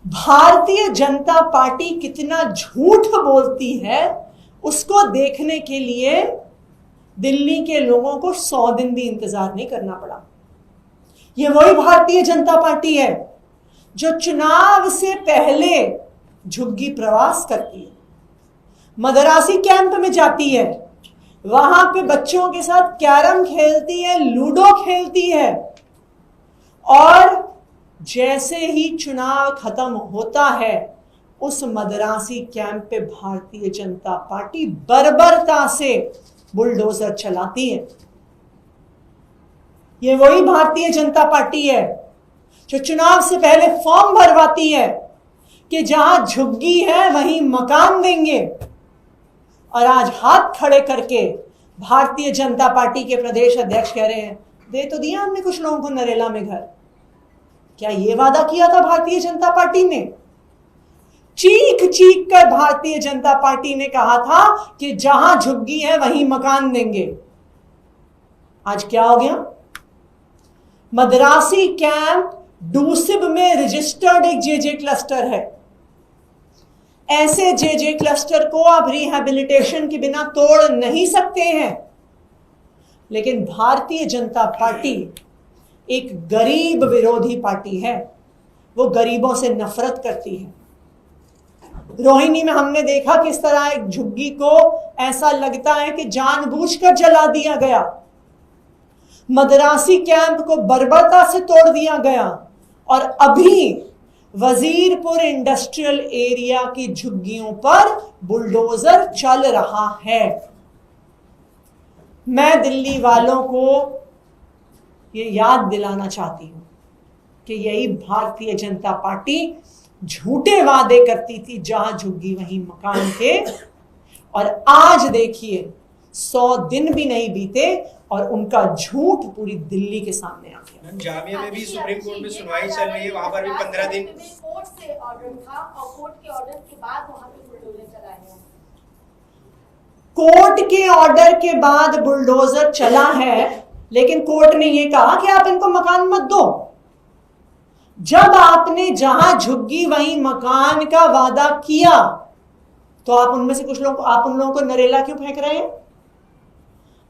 Bharatiya Janata party कितना झूठ बोलती है उसको देखने के लिए दिल्ली के लोगों को 100 दिन भी इंतजार नहीं करना पड़ा। यह वही भारतीय जनता पार्टी है जो चुनाव से पहले झुग्गी प्रवास करती है, मदरासी कैंप में जाती है, वहां पे बच्चों के साथ कैरम खेलती है, लूडो खेलती है, और जैसे ही चुनाव खत्म होता है उस मदरासी कैंप पे भारतीय जनता पार्टी बर्बरता से बुलडोजर चलाती है। ये वही भारतीय जनता पार्टी है जो चुनाव से पहले फॉर्म भरवाती है कि जहां झुग्गी है वहीं मकान देंगे, और आज हाथ खड़े करके भारतीय जनता पार्टी के प्रदेश अध्यक्ष कह रहे हैं दे तो दिया हमने कुछ लोगों को नरेला में घर। क्या ये वादा किया था भारतीय जनता पार्टी ने? चीख चीख कर भारतीय जनता पार्टी ने कहा था कि जहां झुग्गी है वहीं मकान देंगे। आज क्या हो गया? मदरासी कैंप डूसिब में रजिस्टर्ड एक जेजे क्लस्टर है। ऐसे जेजे क्लस्टर को आप रिहैबिलिटेशन के बिना तोड़ नहीं सकते हैं, लेकिन भारतीय जनता पार्टी एक गरीब विरोधी पार्टी है। वो गरीबों से नफरत करती है। रोहिणी में हमने देखा किस तरह एक झुग्गी को ऐसा लगता है कि जानबूझकर जला दिया गया। मदरासी कैंप को बर्बरता से तोड़ दिया गया, और अभी वजीरपुर इंडस्ट्रियल एरिया की झुग्गियों पर बुलडोजर चल रहा है। मैं दिल्ली वालों को ये याद दिलाना चाहती हूं कि यही भारतीय जनता पार्टी झूठे वादे करती थी, जहां झुग्गी वहीं मकान थे, और आज देखिए 100 दिन भी नहीं बीते और उनका झूठ पूरी दिल्ली के सामने आ गया। जामिया में भी सुप्रीम कोर्ट में सुनवाई चल रही है, वहां पर भी 15 दिन कोर्ट से ऑर्डर था और कोर्ट के ऑर्डर के बाद वहां पे बुलडोजर चलाए हैं। कोर्ट के ऑर्डर के बाद बुलडोजर चला है, लेकिन कोर्ट ने यह कहा कि आप इनको मकान मत दो। जब आपने जहां झुग्गी वहीं मकान का वादा किया तो आप उनमें से कुछ लोग, आप उन लोगों को नरेला क्यों फेंक रहे हैं?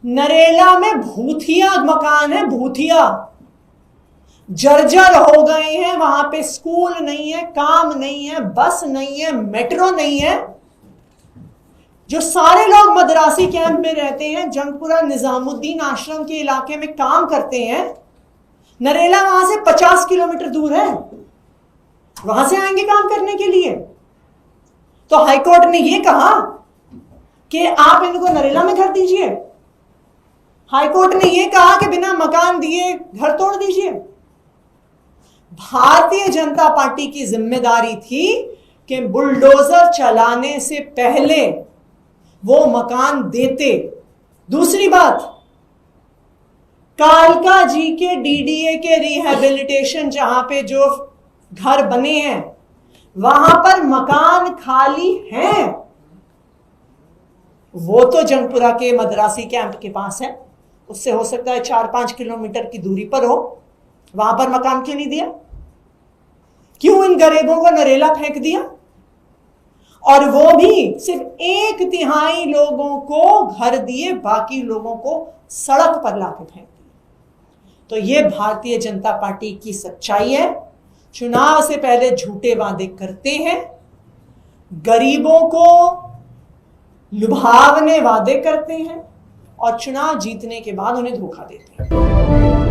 नरेला में भूतिया मकान है, भूतिया जर्जर हो गए हैं। वहां पे स्कूल नहीं है, काम नहीं है, बस नहीं है, मेट्रो नहीं है। जो सारे लोग मदरासी कैंप में रहते हैं, जंगपुरा निजामुद्दीन आश्रम के इलाके में काम करते हैं, नरेला वहां से 50 किलोमीटर दूर है, वहां से आएंगे काम करने के लिए। तो हाईकोर्ट ने यह कहा कि आप इनको नरेला में घर दीजिए। हाईकोर्ट ने यह कहा कि बिना मकान दिए घर तोड़ दीजिए। भारतीय जनता पार्टी की जिम्मेदारी थी कि बुलडोजर चलाने से पहले वो मकान देते। दूसरी बात, कालका जी के डीडीए के रिहैबिलिटेशन जहां पे जो घर बने हैं वहां पर मकान खाली हैं। वो तो जंगपुरा के मदरासी कैंप के पास है, उससे हो सकता है 4-5 किलोमीटर की दूरी पर हो। वहां पर मकान क्यों नहीं दिया? क्यों इन गरीबों को नरेला फेंक दिया? और वो भी सिर्फ 1/3 लोगों को घर दिए, बाकी लोगों को सड़क पर लाके फेंक दिया। तो ये भारतीय जनता पार्टी की सच्चाई है। चुनाव से पहले झूठे वादे करते हैं, गरीबों को लुभावने वादे करते हैं, और चुनाव जीतने के बाद उन्हें धोखा देते हैं।